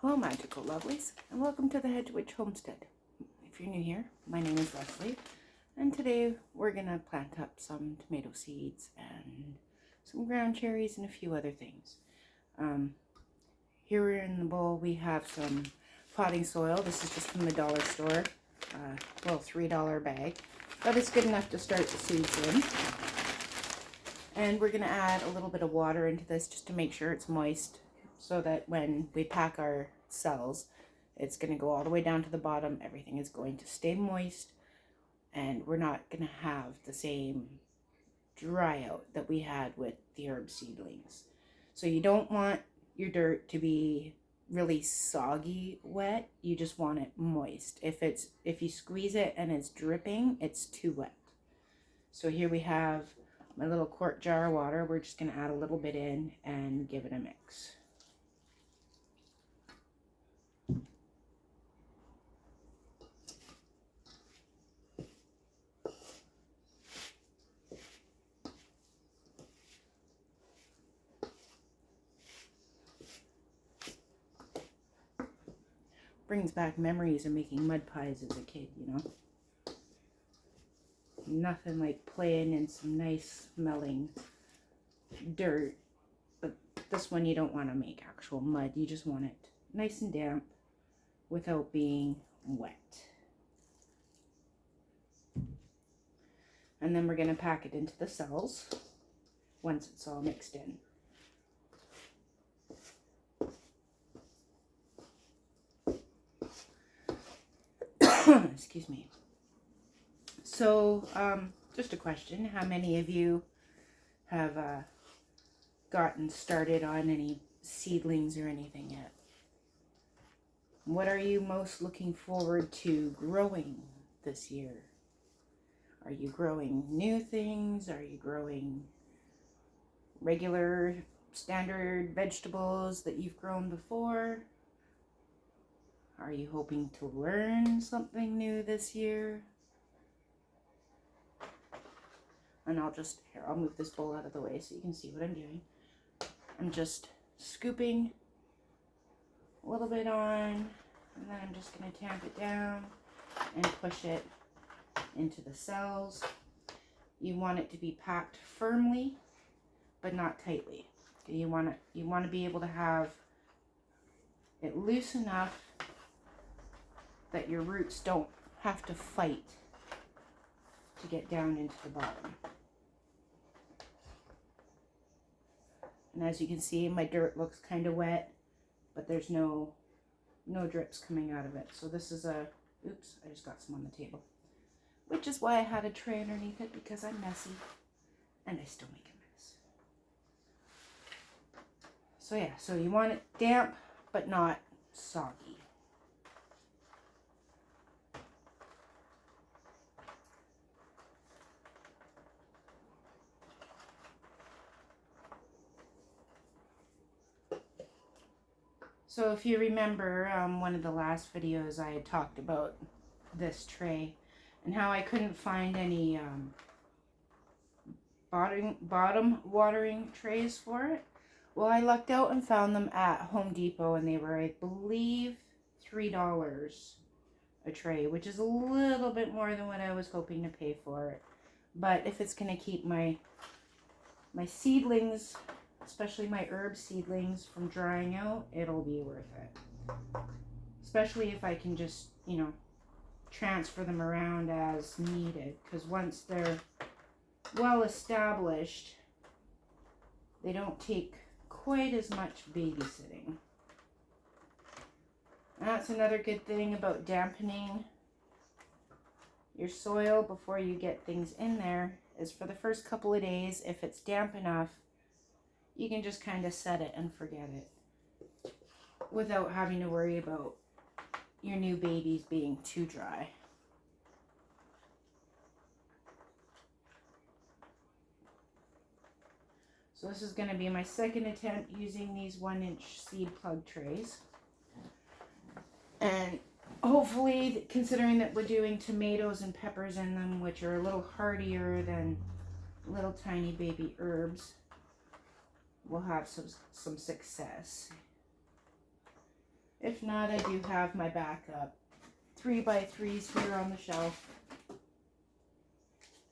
Hello, magical lovelies, and welcome to the Hedge Witch Homestead. If you're new here, my name is Leslie, and today we're going to plant up some tomato seeds and some ground cherries and a few other things. Here in the bowl we have some potting soil. This is just from the dollar store, little $3 bag, but it's good enough to start the seeds in. And we're going to add a little bit of water into this just to make sure it's moist, so that when we pack our cells, it's going to go all the way down to the bottom. Everything is going to stay moist, and we're not going to have the same dry out that we had with the herb seedlings. So you don't want your dirt to be really soggy wet. You just want it moist. If you squeeze it and it's dripping, it's too wet. So here we have my little quart jar of water. We're just going to add a little bit in and give it a mix. Brings back memories of making mud pies as a kid, you know. Nothing like playing in some nice smelling dirt. But this one you don't want to make actual mud. You just want it nice and damp without being wet. And then we're going to pack it into the cells once it's all mixed in. Excuse me. So, just a question. How many of you have gotten started on any seedlings or anything yet? What are you most looking forward to growing this year? Are you growing new things? Are you growing regular, standard vegetables that you've grown before? Are you hoping to learn something new this year? And I'll move this bowl out of the way so you can see what I'm doing. I'm just scooping a little bit on, and then I'm just going to tamp it down and push it into the cells. You want it to be packed firmly, but not tightly. You want to be able to have it loose enough that your roots don't have to fight to get down into the bottom. And as you can see, my dirt looks kind of wet, but there's no drips coming out of it. So this is oops, I just got some on the table. Which is why I had a tray underneath it, because I'm messy and I still make a mess. So yeah, so you want it damp but not soggy. So if you remember one of the last videos, I had talked about this tray and how I couldn't find any bottom watering trays for it. Well, I lucked out and found them at Home Depot, and they were, I believe, $3 a tray, which is a little bit more than what I was hoping to pay for it. But if it's going to keep my seedlings, especially my herb seedlings, from drying out, it'll be worth it. Especially if I can just, transfer them around as needed. Because once they're well established, they don't take quite as much babysitting. And that's another good thing about dampening your soil before you get things in there, is for the first couple of days, if it's damp enough, you can just kind of set it and forget it without having to worry about your new babies being too dry. So this is going to be my second attempt using these 1-inch seed plug trays. And hopefully, considering that we're doing tomatoes and peppers in them, which are a little hardier than little tiny baby herbs, we'll have some success. If not, I do have my backup 3x3s here on the shelf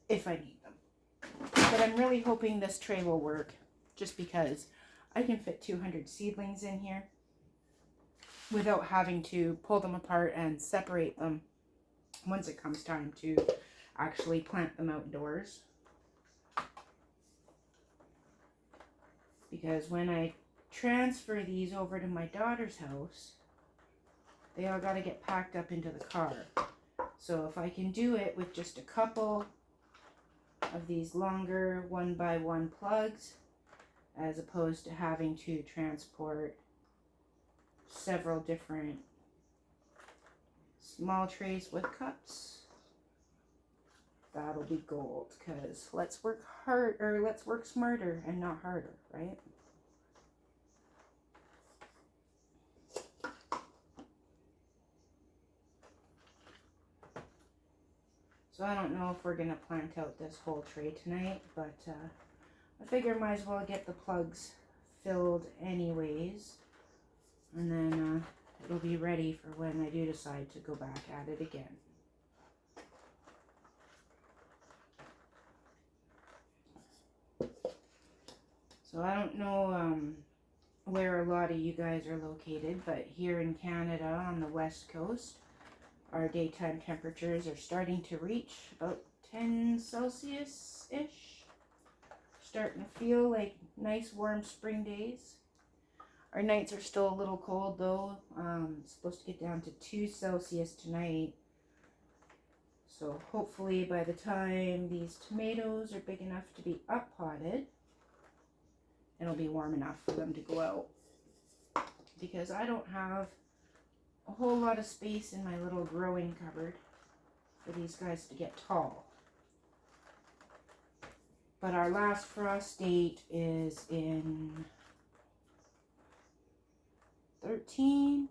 if I need them. But I'm really hoping this tray will work just because I can fit 200 seedlings in here without having to pull them apart and separate them once it comes time to actually plant them outdoors. Because when I transfer these over to my daughter's house, they all got to get packed up into the car. So if I can do it with just a couple of these longer 1x1 plugs, as opposed to having to transport several different small trays with cups, that'll be gold. Because let's work hard, or let's work smarter and not harder, right? So I don't know if we're gonna plant out this whole tray tonight, but I figure I might as well get the plugs filled anyways, and then it'll be ready for when I do decide to go back at it again. So I don't know where a lot of you guys are located, but here in Canada on the west coast, our daytime temperatures are starting to reach about 10 Celsius-ish. Starting to feel like nice warm spring days. Our nights are still a little cold though. It's supposed to get down to 2 Celsius tonight. So hopefully by the time these tomatoes are big enough to be up-potted, it'll be warm enough for them to go out. Because I don't have a whole lot of space in my little growing cupboard for these guys to get tall. But our last frost date is in 13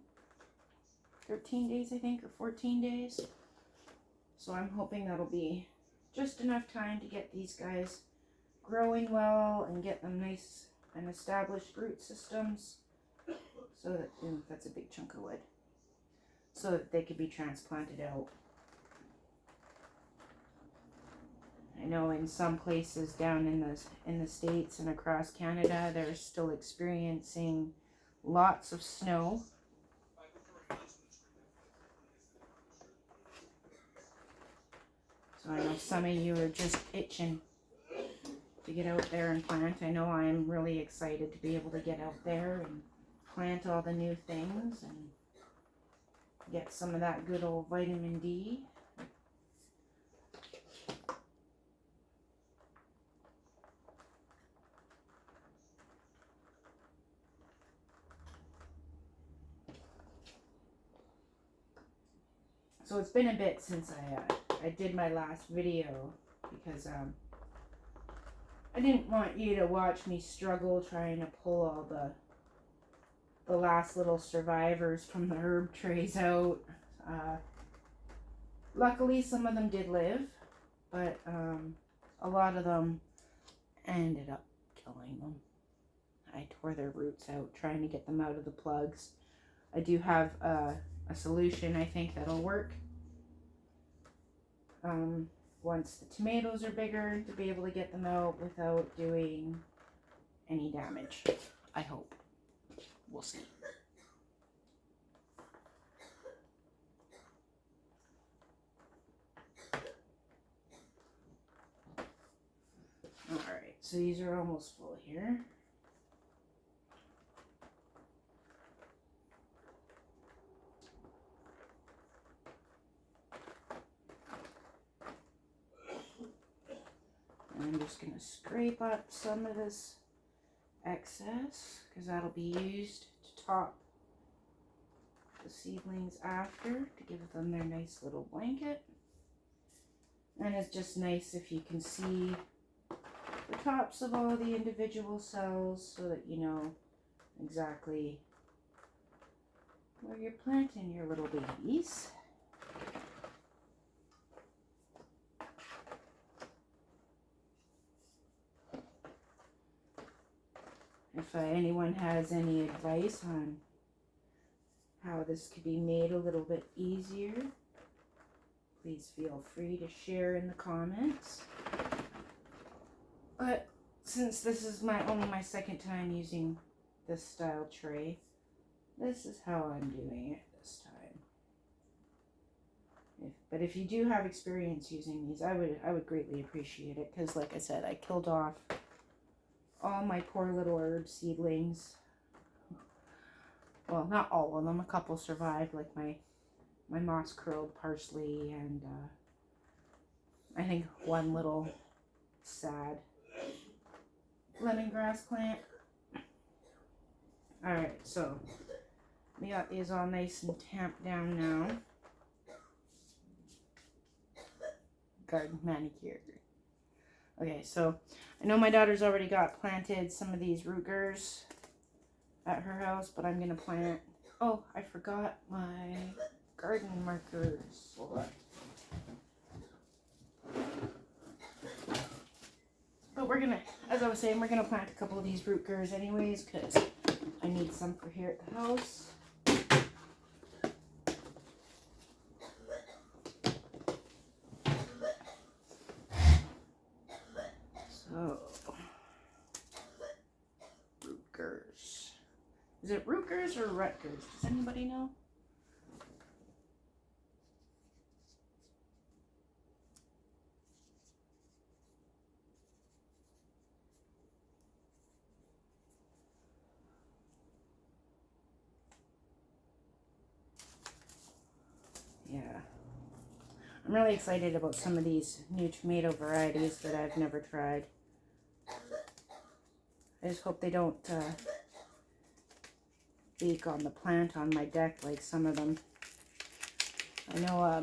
days, I think, or 14 days. So I'm hoping that'll be just enough time to get these guys growing well and get them nice and established root systems. So that, that's a big chunk of wood. So that they could be transplanted out. I know in some places down in the States and across Canada, they're still experiencing lots of snow. So I know some of you are just itching to get out there and plant. I know I'm really excited to be able to get out there and plant all the new things and get some of that good old vitamin D. So it's been a bit since I did my last video because I didn't want you to watch me struggle trying to pull all the last little survivors from the herb trays out. Luckily, some of them did live, but a lot of them ended up killing them. I tore their roots out trying to get them out of the plugs. I do have a solution I think that'll work. Once the tomatoes are bigger, to be able to get them out without doing any damage. I hope. We'll see. Alright, so these are almost full here. And I'm just going to scrape up some of this excess because that'll be used to top the seedlings after to give them their nice little blanket. And it's just nice if you can see the tops of all the individual cells so that you know exactly where you're planting your little babies. If anyone has any advice on how this could be made a little bit easier, please feel free to share in the comments. But since this is only my second time using this style tray, this is how I'm doing it this time. But if you do have experience using these, I would greatly appreciate it, because like I said, I killed off all my poor little herb seedlings. Well, not all of them. A couple survived, like my moss curled parsley and I think one little sad lemongrass plant. Alright, so we got these all nice and tamped down now. Garden manicure. Okay, so I know my daughter's already got planted some of these rutgers at her house, but I'm gonna plant. Oh, I forgot my garden markers. Hold on. But we're gonna, as I was saying, we're gonna plant a couple of these rutgers anyways, because I need some for here at the house. So, Rutgers. Is it Rutgers or Rutgers? Does anybody know? Yeah. I'm really excited about some of these new tomato varieties that I've never tried. I just hope they don't leak on the plant on my deck like some of them. I know I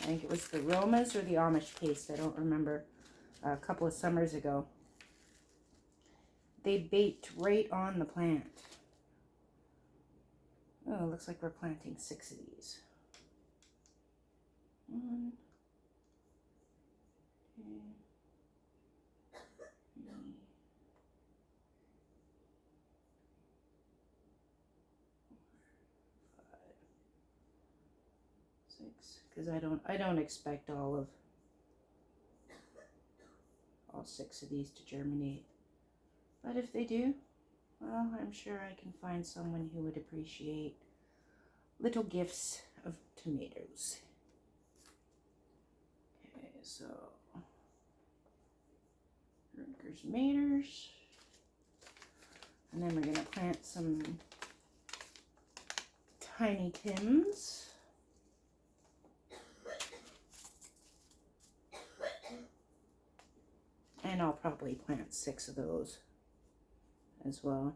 think it was the Romas or the Amish paste, I don't remember, a couple of summers ago. They baked right on the plant. Oh, it looks like we're planting 6 of these. 1, 2, 3, 6, because I don't expect all 6 of these to germinate. But if they do, well, I'm sure I can find someone who would appreciate little gifts of tomatoes. Okay, so Rutgers Maters. And then we're going to plant some Tiny Tims. And I'll probably plant 6 of those as well.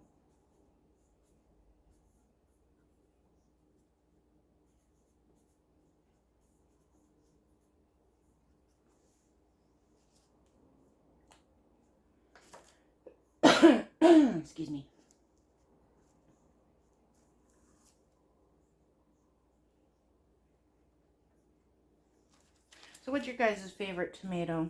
Excuse me. So what's your guys' favorite tomato?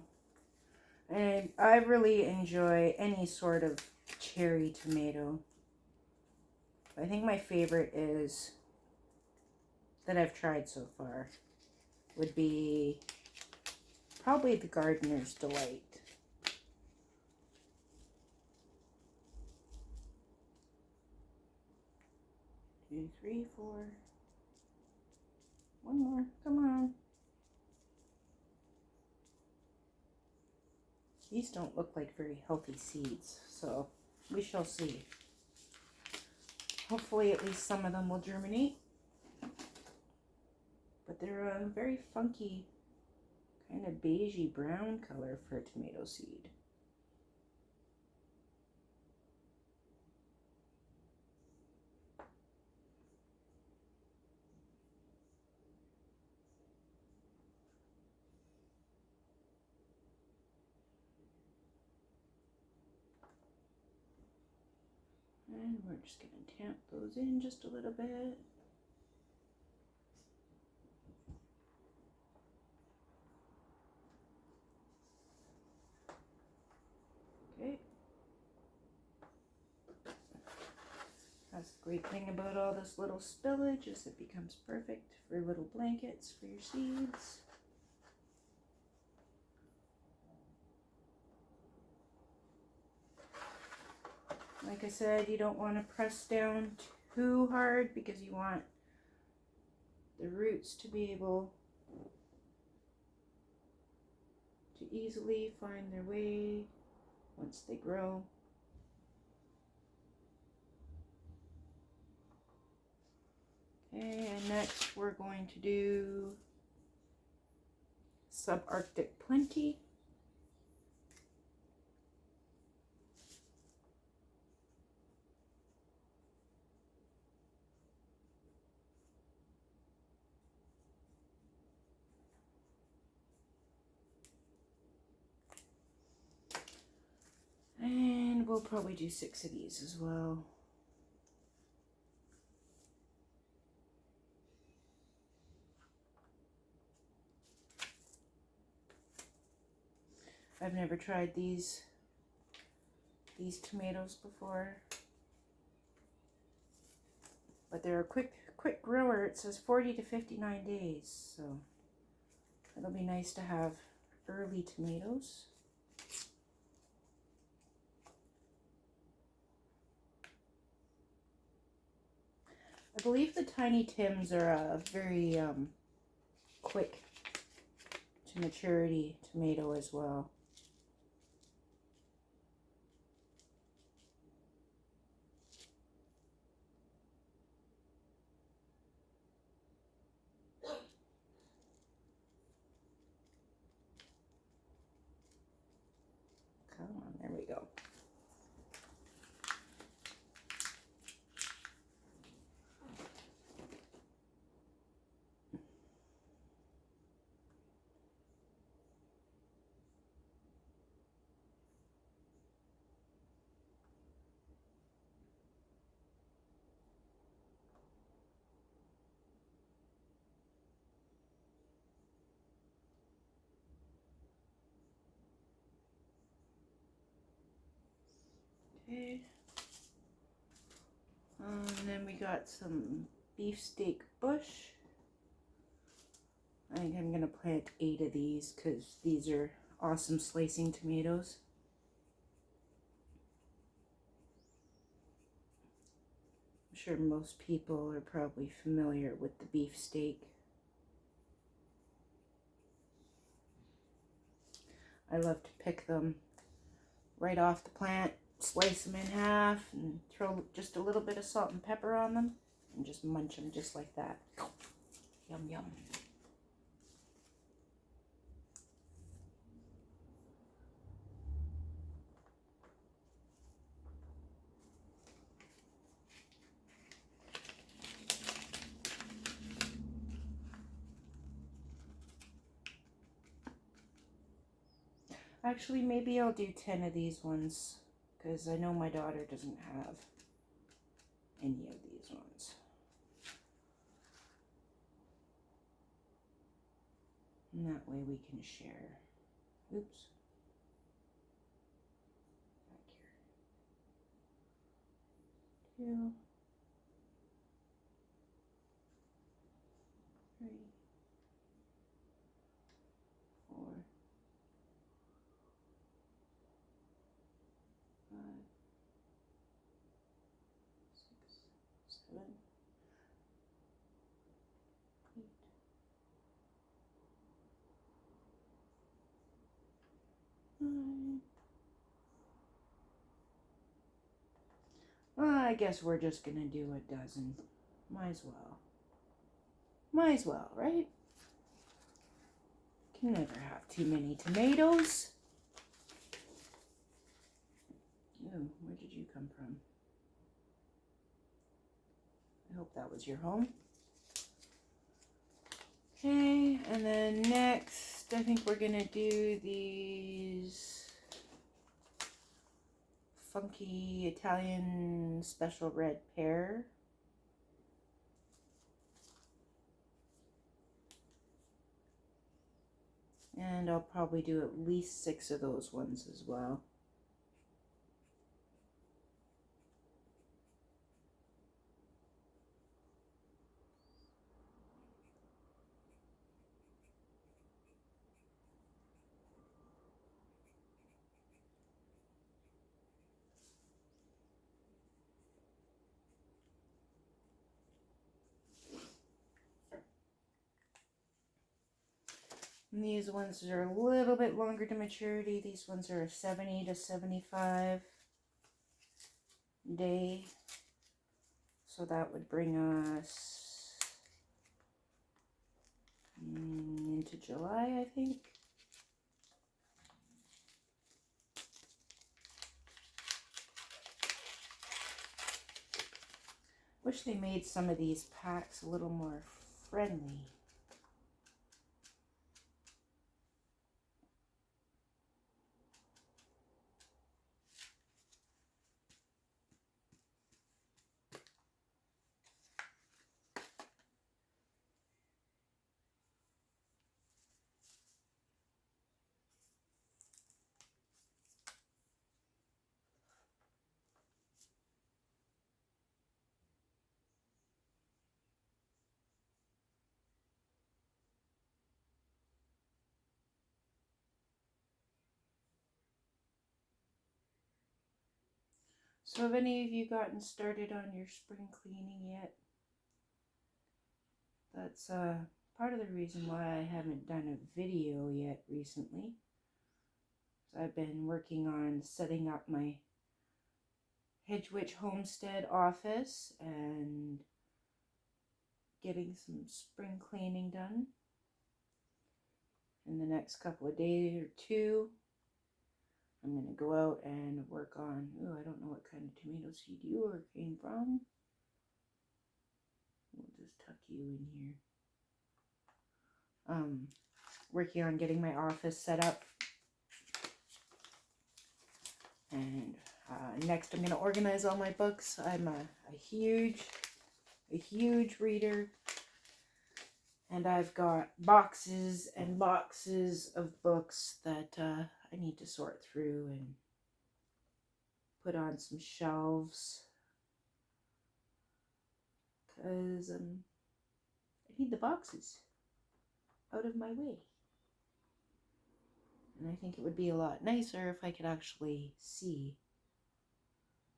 And I really enjoy any sort of cherry tomato. I think my favorite is, that I've tried so far, would be probably the Gardener's Delight. Two, three, 4. One more. Come on. These don't look like very healthy seeds, so we shall see. Hopefully at least some of them will germinate. But they're a very funky, kind of beigey brown color for a tomato seed. And we're just going to tamp those in just a little bit. Okay. That's the great thing about all this little spillage is it becomes perfect for little blankets for your seeds. Like I said, you don't want to press down too hard because you want the roots to be able to easily find their way once they grow. Okay, and next we're going to do Subarctic Plenty. And we'll probably do 6 of these as well. I've never tried these tomatoes before, but they're a quick grower. It says 40 to 59 days, so it'll be nice to have early tomatoes. I believe the Tiny Tims are a very quick to maturity tomato as well. Come on, there we go. Okay. And then we got some beefsteak bush. I think I'm going to plant 8 of these because these are awesome slicing tomatoes. I'm sure most people are probably familiar with the beefsteak. I love to pick them right off the plant, slice them in half, and throw just a little bit of salt and pepper on them, and just munch them just like that. Yum, yum. Actually, maybe I'll do 10 of these ones, because I know my daughter doesn't have any of these ones. And that way we can share. Oops. Back here. 2, 3, 4, 5, 6, 7, 8, 9. Well, I guess we're just gonna do a dozen. Might as well. Might as well, right? Can never have too many tomatoes. Oh, where did you come from? I hope that was your home. Okay, and then next, I think we're gonna do these funky Italian special red pear. And I'll probably do at least 6 of those ones as well. And these ones are a little bit longer to maturity. These ones are a 70 to 75 day. So that would bring us into July, I think. Wish they made some of these packs a little more friendly. So have any of you gotten started on your spring cleaning yet? That's part of the reason why I haven't done a video yet recently. So I've been working on setting up my Hedge Witch Homestead office and getting some spring cleaning done. In the next couple of days or two, I'm going to go out and work on, I don't know what kind of tomato seed you came from. We'll just tuck you in here. Working on getting my office set up. And next I'm going to organize all my books. I'm a huge reader. And I've got boxes and boxes of books that I need to sort through and put on some shelves. Because I need the boxes out of my way. And I think it would be a lot nicer if I could actually see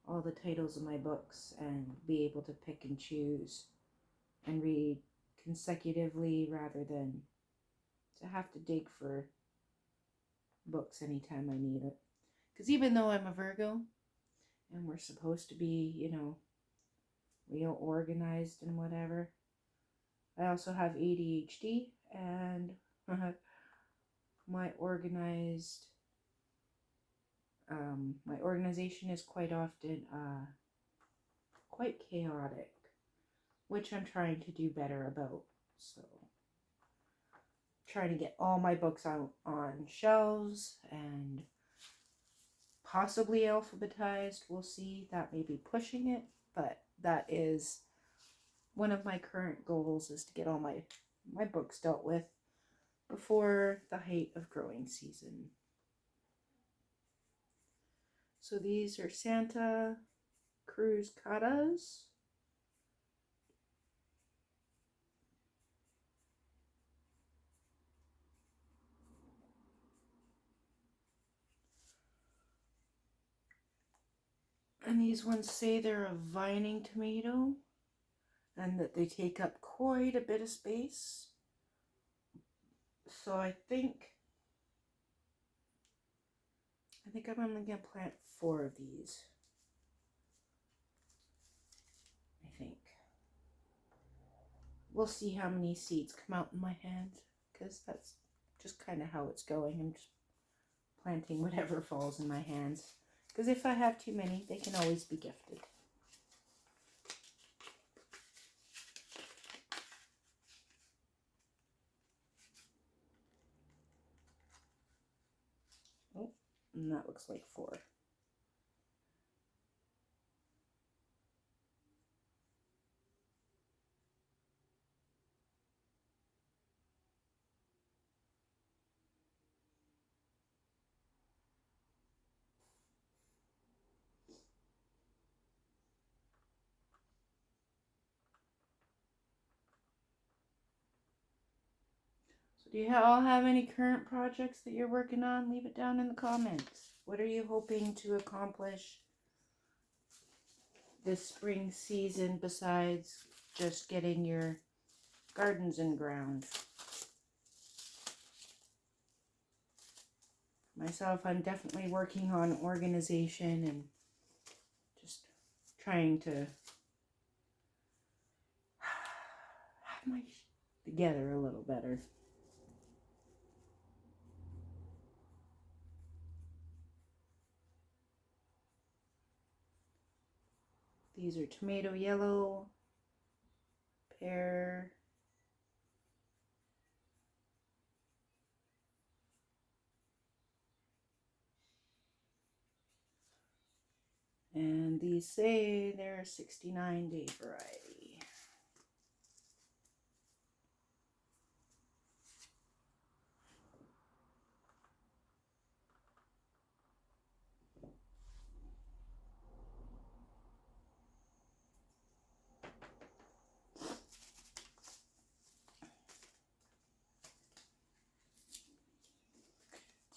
all the titles of my books and be able to pick and choose and read consecutively rather than to have to dig for books anytime I need it. Because even though I'm a Virgo and we're supposed to be, real organized and whatever, I also have ADHD, and my organization is quite often quite chaotic, which I'm trying to do better about. So trying to get all my books out on shelves and possibly alphabetized. We'll see. That may be pushing it, but that is one of my current goals, is to get all my books dealt with before the height of growing season. So these are Santa Cruz Catas. And these ones say they're a vining tomato and that they take up quite a bit of space. So I think I'm only going to plant 4 of these. I think. We'll see how many seeds come out in my hand, because that's just kind of how it's going. I'm just planting whatever falls in my hands. Because if I have too many, they can always be gifted. Oh, and that looks like 4. So do you all have any current projects that you're working on? Leave it down in the comments. What are you hoping to accomplish this spring season besides just getting your gardens in ground? myself, I'm definitely working on organization and just trying to have my shit together a little better. These are tomato yellow, pear, and these say they're a 69-day variety.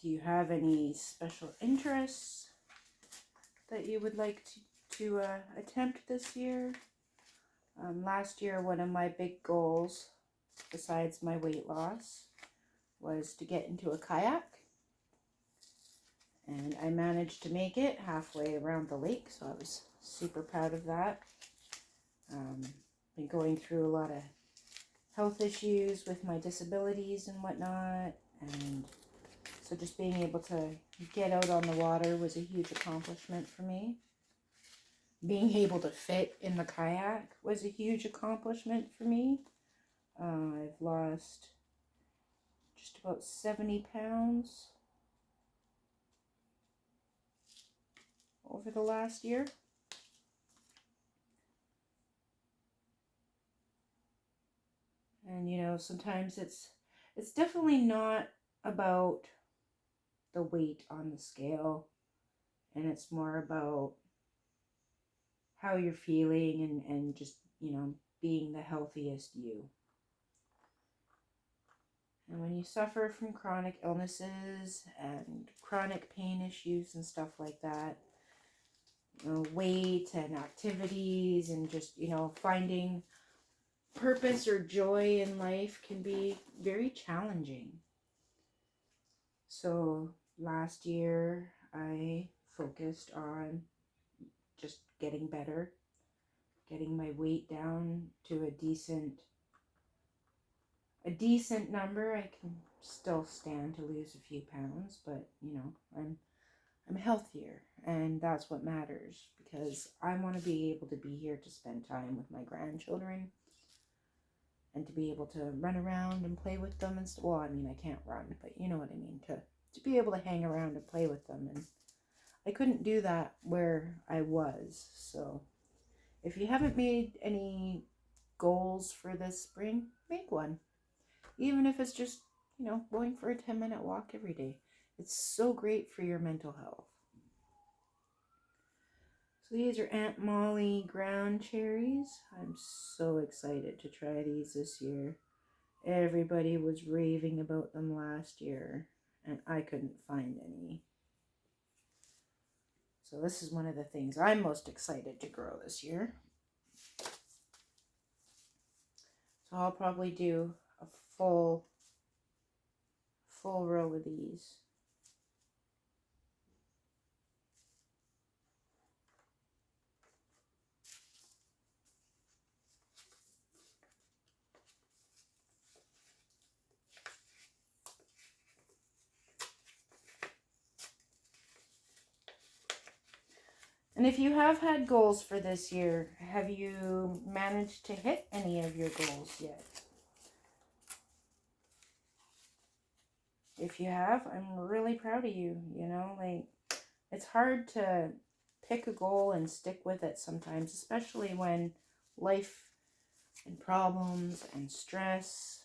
Do you have any special interests that you would like to attempt this year? Last year, one of my big goals, besides my weight loss, was to get into a kayak. And I managed to make it halfway around the lake, so I was super proud of that. Been going through a lot of health issues with my disabilities and whatnot, and so just being able to get out on the water was a huge accomplishment for me. Being able to fit in the kayak was a huge accomplishment for me. I've lost just about 70 pounds over the last year. And you know, sometimes it's definitely not about the weight on the scale, and it's more about how you're feeling and just, you know, being the healthiest you. And when you suffer from chronic illnesses and chronic pain issues and stuff like that, you know, weight and activities and just, you know, finding purpose or joy in life can be very challenging. So last year I focused on just getting better, getting my weight down to a decent number. I can still stand to lose a few pounds, but you know, I'm healthier, and that's what matters, because I want to be able to be here to spend time with my grandchildren and to be able to run around and play with them and well, I mean, I can't run, but you know what I mean, to be able to hang around and play with them. And I couldn't do that where I was. So if you haven't made any goals for this spring, make one. Even if it's just, you know, going for a 10-minute walk every day. It's so great for your mental health. So these are Aunt Molly ground cherries. I'm so excited to try these this year. Everybody was raving about them last year, and I couldn't find any. So this is one of the things I'm most excited to grow this year. So I'll probably do a full row of these. And if you have had goals for this year, have you managed to hit any of your goals yet? If you have, I'm really proud of you. You know, like, it's hard to pick a goal and stick with it sometimes, especially when life and problems and stress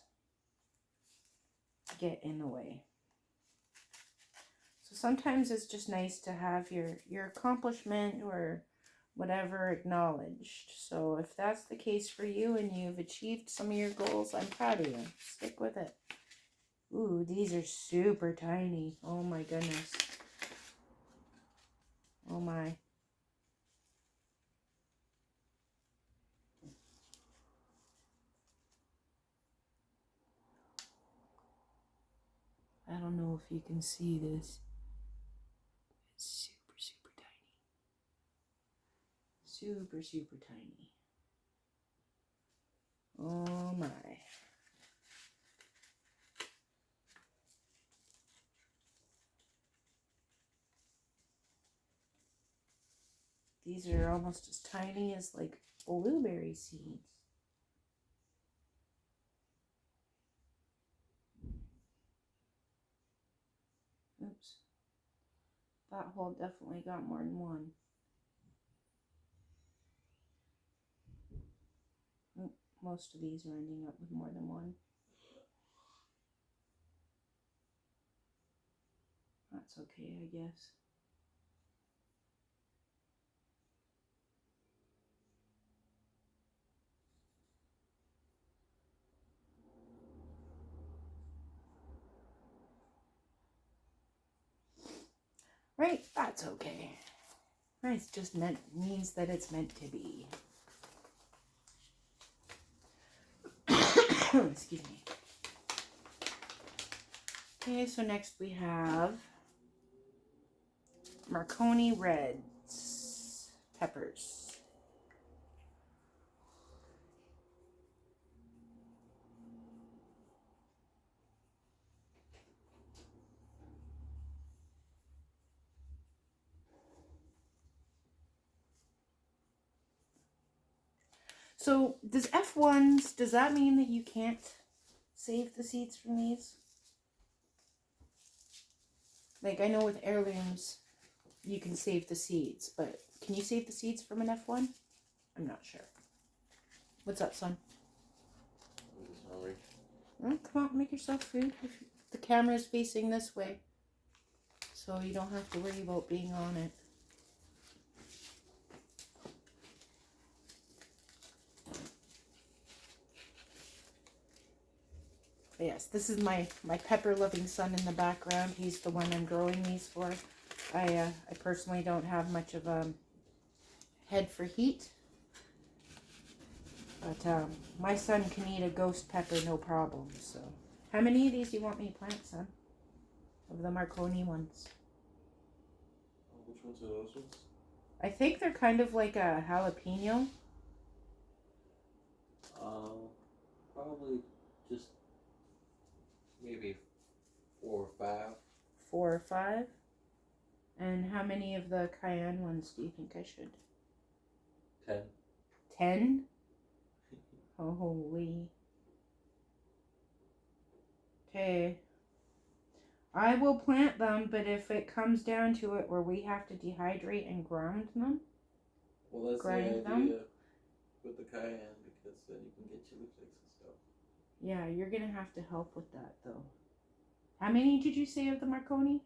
get in the way. So sometimes it's just nice to have your accomplishment or whatever acknowledged. So if that's the case for you and you've achieved some of your goals, I'm proud of you. Stick with it. Ooh, these are super tiny. Oh my goodness. Oh my. I don't know if you can see this. Super, super tiny. Oh my. These are almost as tiny as like blueberry seeds. Oops. That hole definitely got more than one. Most of these are ending up with more than one. That's okay, I guess. Right, that's okay. It's just means that it's meant to be. Excuse me. Okay, so next we have Marconi Reds peppers. So does F1s, does that mean that you can't save the seeds from these? Like, I know with heirlooms you can save the seeds, but can you save the seeds from an F1? I'm not sure. What's up, son? I'm sorry. Oh, come on, make yourself food. The camera's facing this way, so you don't have to worry about being on it. But yes, this is my pepper-loving son in the background. He's the one I'm growing these for. I personally don't have much of a head for heat. But my son can eat a ghost pepper no problem. So, how many of these do you want me to plant, son? Of the Marconi ones? Which ones are those ones? I think they're kind of like a jalapeno. Probably just maybe 4 or 5. 4 or 5. And how many of the cayenne ones do you think I should? 10. 10? Holy. Okay. I will plant them, but if it comes down to it where we have to dehydrate and ground them. Well, that's grind the them. idea with the cayenne, because then you can get chili flakes and stuff. Yeah, you're going to have to help with that, though. How many did you say of the Marconi?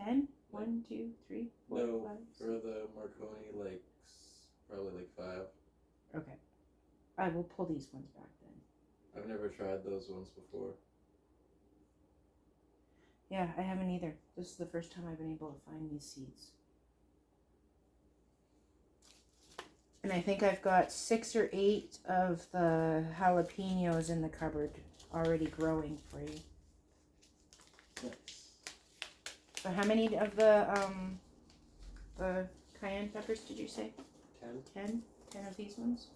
10? 1, 2, 3, 4, No, 5, 6. for the Marconi, like, probably like 5. Okay. I will pull these ones back then. I've never tried those ones before. Yeah, I haven't either. This is the first time I've been able to find these seeds. And I think I've got 6 or 8 of the jalapenos in the cupboard already growing for you. Nice. So how many of the cayenne peppers did you say? 10. 10? 10 of these ones?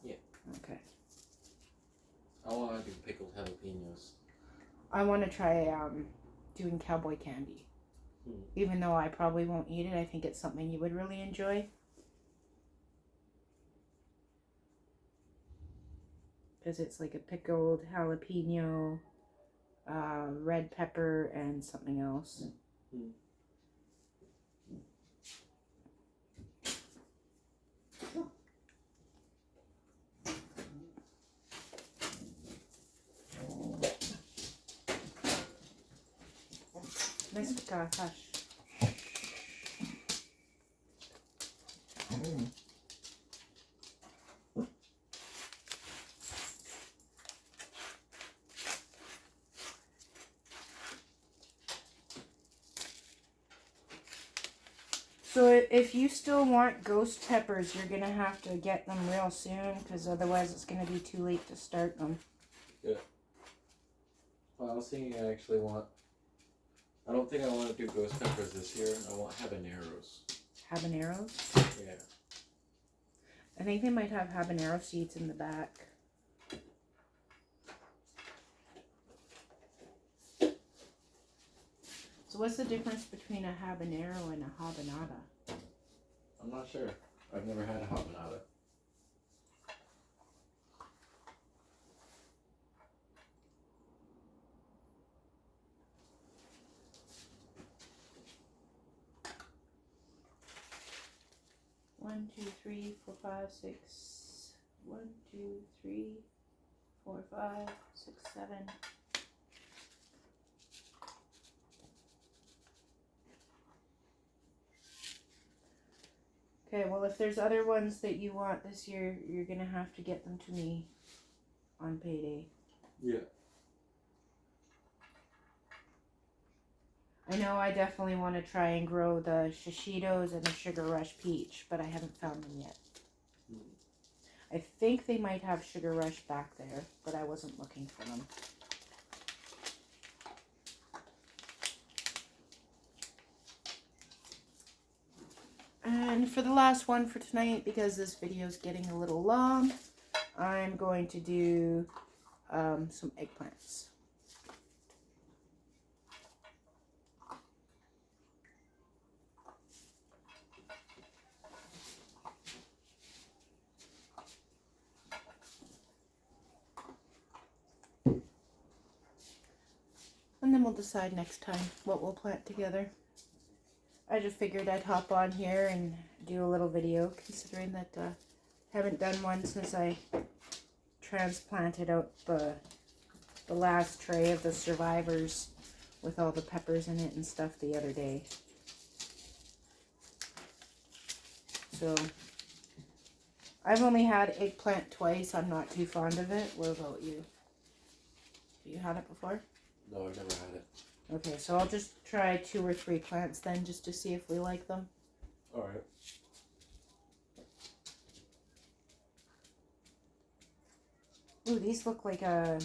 Yeah. Okay. I want to do pickled jalapenos. I want to try doing cowboy candy. Even though I probably won't eat it, I think it's something you would really enjoy. Because it's like a pickled jalapeno, red pepper, and something else. Nice hush. So if you still want ghost peppers, you're going to have to get them real soon, because otherwise it's going to be too late to start them. Yeah. Well, I was thinking I don't think I want to do ghost peppers this year. I want habaneros. Habaneros? Yeah. I think they might have habanero seeds in the back. So what's the difference between a habanero and a habanada? I'm not sure. I've never had a habanada. One, two, three, four, five, six. 1, 2, 3, 4, 5, 6, 7. Okay, well, if there's other ones that you want this year, you're gonna have to get them to me on payday. Yeah. I know I definitely want to try and grow the Shishitos and the Sugar Rush Peach, but I haven't found them yet. I think they might have Sugar Rush back there, but I wasn't looking for them. And for the last one for tonight, because this video is getting a little long, I'm going to do some eggplants. And then we'll decide next time what we'll plant together. I just figured I'd hop on here and do a little video, considering that I haven't done one since I transplanted out the last tray of the Survivors with all the peppers in it and stuff the other day. So I've only had eggplant twice. I'm not too fond of it. What about you? Have you had it before? No, I've never had it. Okay, so I'll just try 2 or 3 plants then, just to see if we like them. Alright. Ooh, these look like a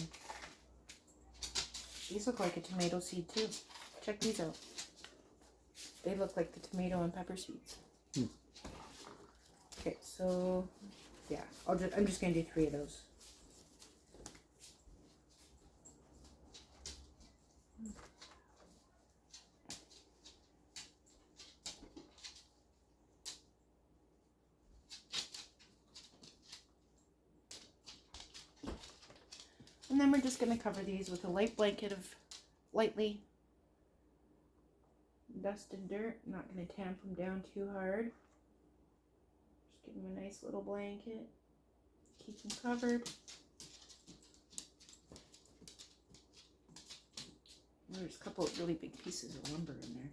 tomato seed too. Check these out. They look like the tomato and pepper seeds. Okay, so yeah, I'm just gonna do 3 of those. And then we're just going to cover these with a light blanket of lightly dusted dirt. I'm not going to tamp them down too hard. Just give them a nice little blanket. Keep them covered. There's a couple of really big pieces of lumber in there.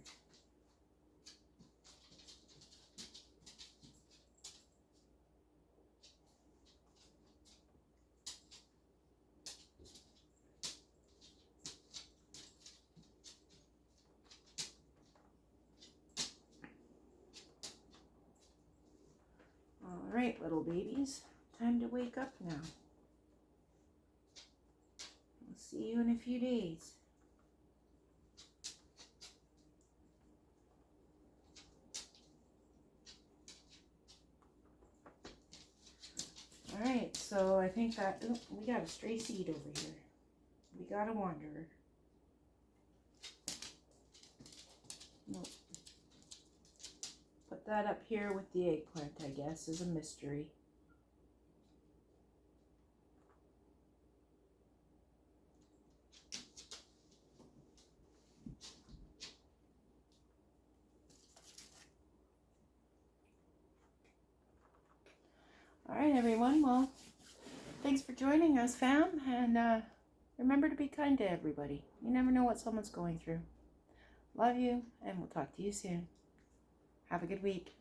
All right, little babies, time to wake up now. I'll see you in a few days. All right, so I think that, oh, we got a stray seed over here. We got a wanderer. Nope. Put that up here with the eggplant, I guess, is a mystery. All right, everyone. Well, thanks for joining us, fam. And remember to be kind to everybody. You never know what someone's going through. Love you, and we'll talk to you soon. Have a good week.